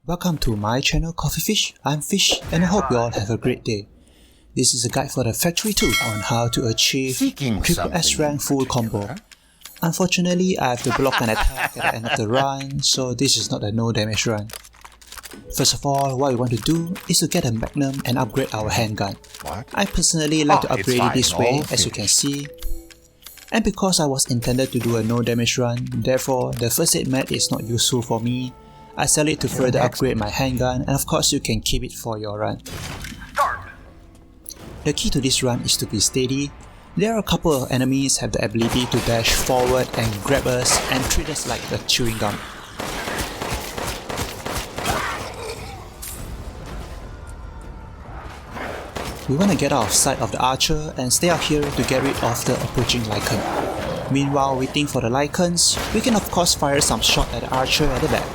Welcome to my channel CoffeeFish. I'm Fish and I hope you all have a great day. This is a guide for the Factory 2 on how to achieve SSS Rank full combo. Unfortunately, I have to block an attack at the end of the run, so this is not a no damage run. First of all, what we want to do is to get a magnum and upgrade our handgun. I personally like to upgrade it this way, as you can see. And because I was intended to do a no damage run, therefore the first aid mat is not useful for me. I sell it to further upgrade my handgun, and of course you can keep it for your run. The key to this run is to be steady. There are a couple of enemies have the ability to dash forward and grab us and treat us like a chewing gum. We want to get out of sight of the archer and stay out here to get rid of the approaching Lycan. Meanwhile, waiting for the Lycans, we can of course fire some shot at the archer at the back.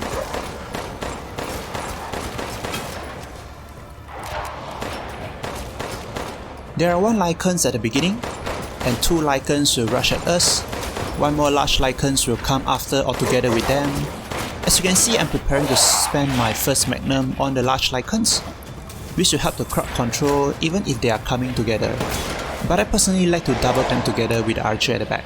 There are 1 Lycans at the beginning, and 2 Lycans will rush at us. 1 more large Lycans will come after or together with them. As you can see, I'm preparing to spend my first magnum on the large Lycans, which will help the crowd control even if they are coming together. But I personally like to double them together with the archer at the back.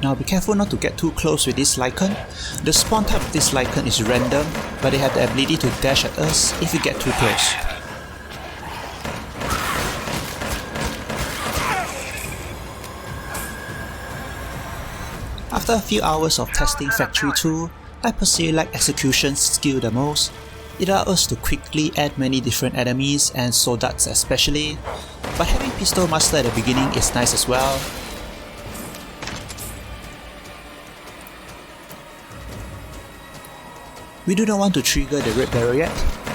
Now be careful not to get too close with this Lycan. The spawn type of this Lycan is random, but they have the ability to dash at us if we get too close. After a few hours of testing Factory 2, I personally like execution skill the most. It allows us to quickly add many different enemies and soldats especially, but having Pistol Master at the beginning is nice as well. We do not want to trigger the red barrel yet,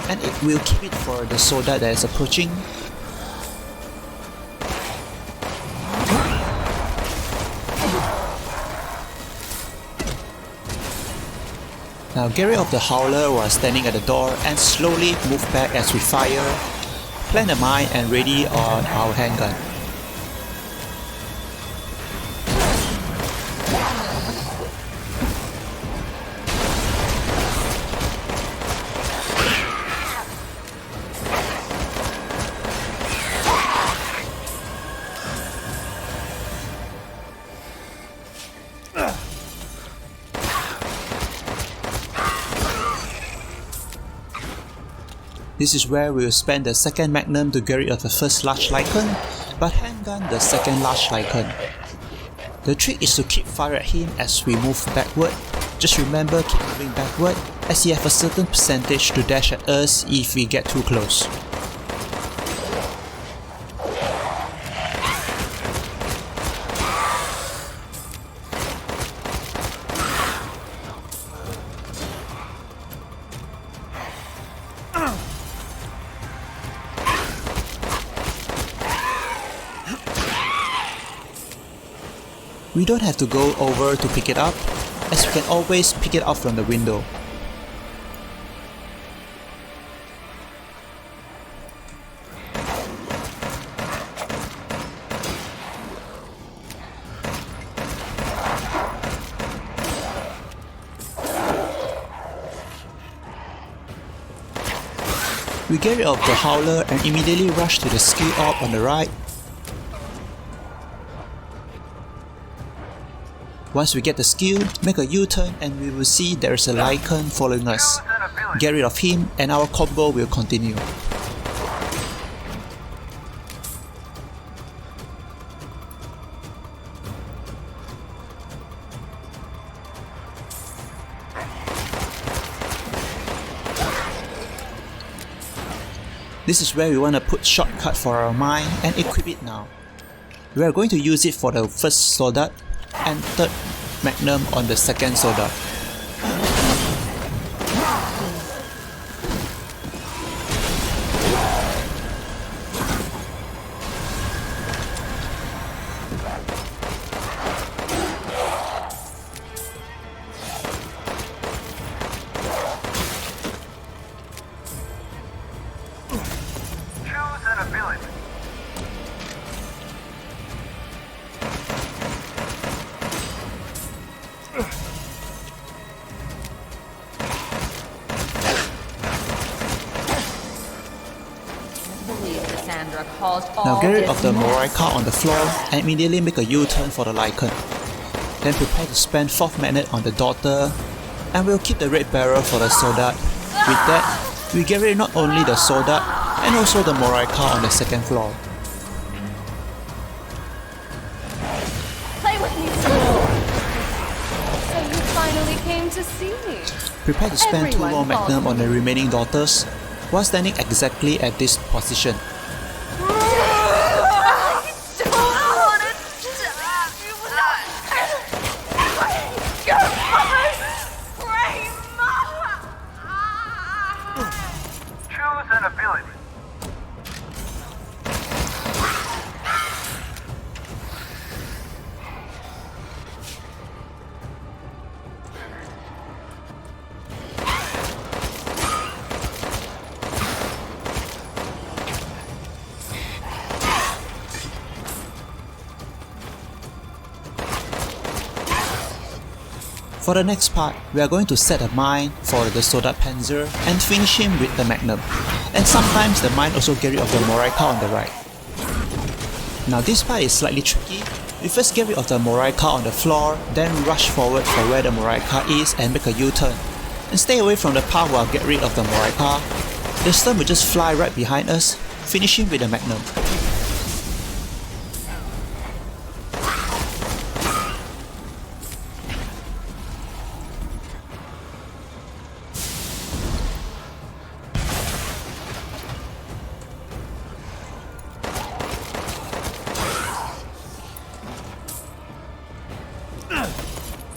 and it will keep it for the soldat that is approaching. Now get rid of the howler while standing at the door and slowly move back as we fire. Plant a mine and ready on our handgun. This is where we will spend the second magnum to get rid of the first large Lycan, but handgun the second large Lycan. The trick is to keep fire at him as we move backward. Just remember, keep moving backward as he has a certain percentage to dash at us if we get too close. We don't have to go over to pick it up, as we can always pick it up from the window. We get rid of the howler and immediately rush to the skill orb on the right. Once we get the skill, make a U-turn and we will see there is a Lycan following us. Get rid of him and our combo will continue. This is where we want to put shortcut for our mine and equip it now. We are going to use it for the first soldat and third magnum on the second soldat. Choose an ability. Now get rid of the Morai car on the floor and immediately make a U-turn for the Lycan. Then prepare to spend 4th magnet on the daughter, and we'll keep the red barrel for the Soldat. With that, we get rid not only the Soldat and also the Morai car on the 2nd floor. Play with me some more. So you finally came to see me. Prepare to spend 2 Everyone more calls magnum on me. the remaining daughters, while standing exactly at this position. Choose an ability. For the next part, we are going to set a mine for the Soldat Panzer and finish him with the Magnum. And sometimes the mine also get rid of the Morai car on the right. Now this part is slightly tricky. We first get rid of the Morai car on the floor, then rush forward for where the Morai car is and make a U-turn. And stay away from the path while get rid of the Morai car. The stun will just fly right behind us, finishing with the Magnum.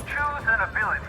Choose an ability.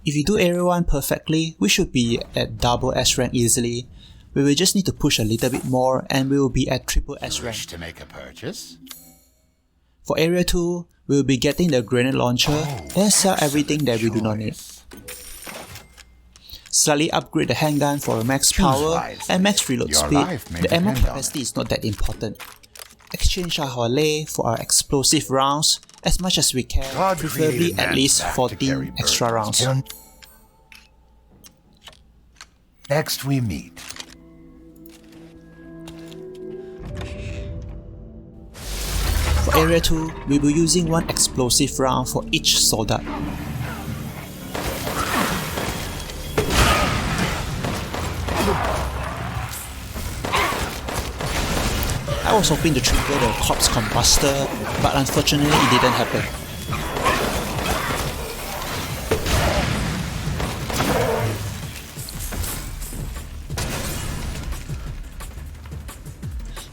If you do Area 1 perfectly, we should be at double S rank easily. We will just need to push a little bit more and we will be at triple S rank. Wish to make a purchase? For Area 2, we will be getting the grenade launcher, then sell everything that we do not need. Slightly upgrade the handgun for a max power wisely. and max reload Your speed. life may The ammo depend on capacity is not that important. Exchange our Hole for our explosive rounds as much as we can, God preferably created at man least back to 14 carry extra burdens. rounds. Next we meet. For Area 2, we will be using 1 explosive round for each Soldat. I was hoping to trigger the corpse combustor, but unfortunately it didn't happen.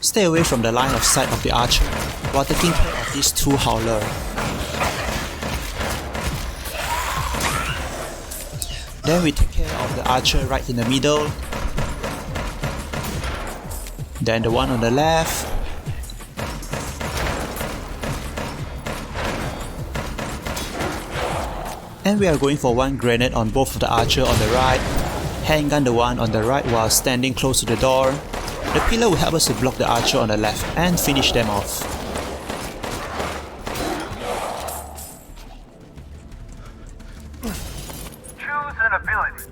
Stay away from the line of sight of the archer while taking care of these 2 howler. Then we take care of the archer right in the middle, then the one on the left, and we are going for 1 grenade on both the archer on the right, handgun the one on the right while standing close to the door. The pillar will help us to block the archer on the left and finish them off. Choose an ability.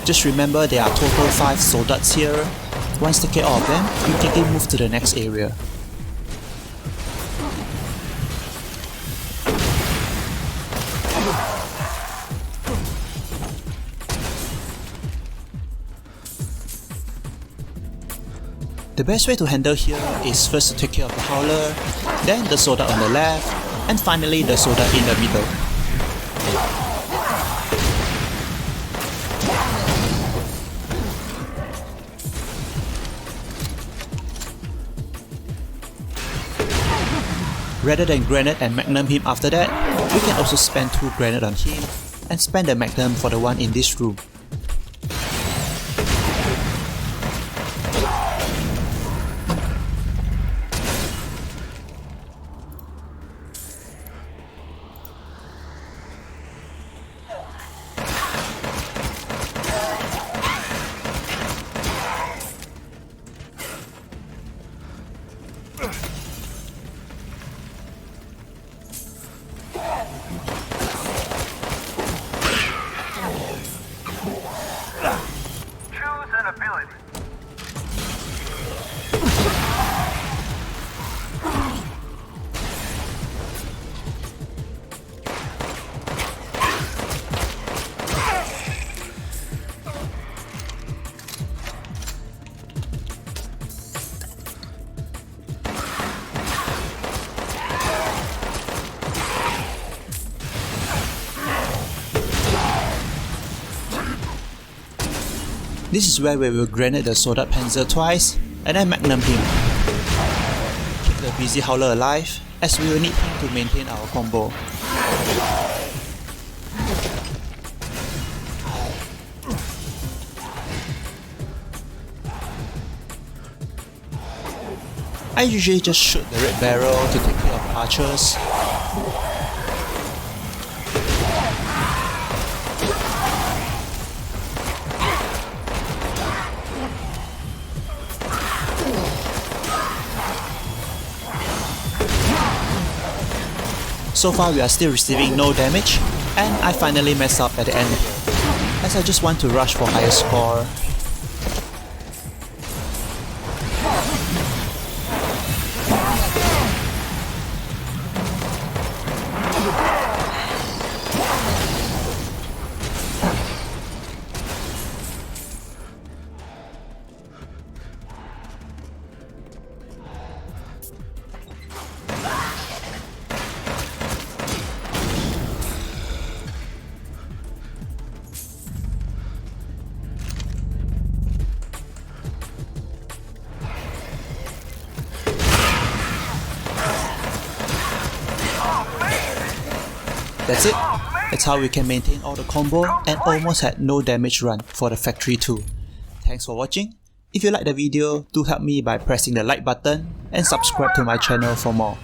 Just remember there are total 5 Soldats here. Once take care of them, you quickly move to the next area. The best way to handle here is first to take care of the howler, then the soda on the left, and finally the soda in the middle. Rather than grenade and magnum him after that, we can also spend 2 grenades on him and spend the magnum for the one in this room. Choose an ability. This is where we will grenade the Sword Art Panzer twice and then magnum him. Keep the busy howler alive as we will need him to maintain our combo. I usually just shoot the red barrel to take care of archers. So far we are still receiving no damage, and I finally mess up at the end here, as I just want to rush for higher score. That's it. That's how we can maintain all the combo and almost had no damage run for the factory too. Thanks for watching. If you like the video, do help me by pressing the like button and subscribe to my channel for more.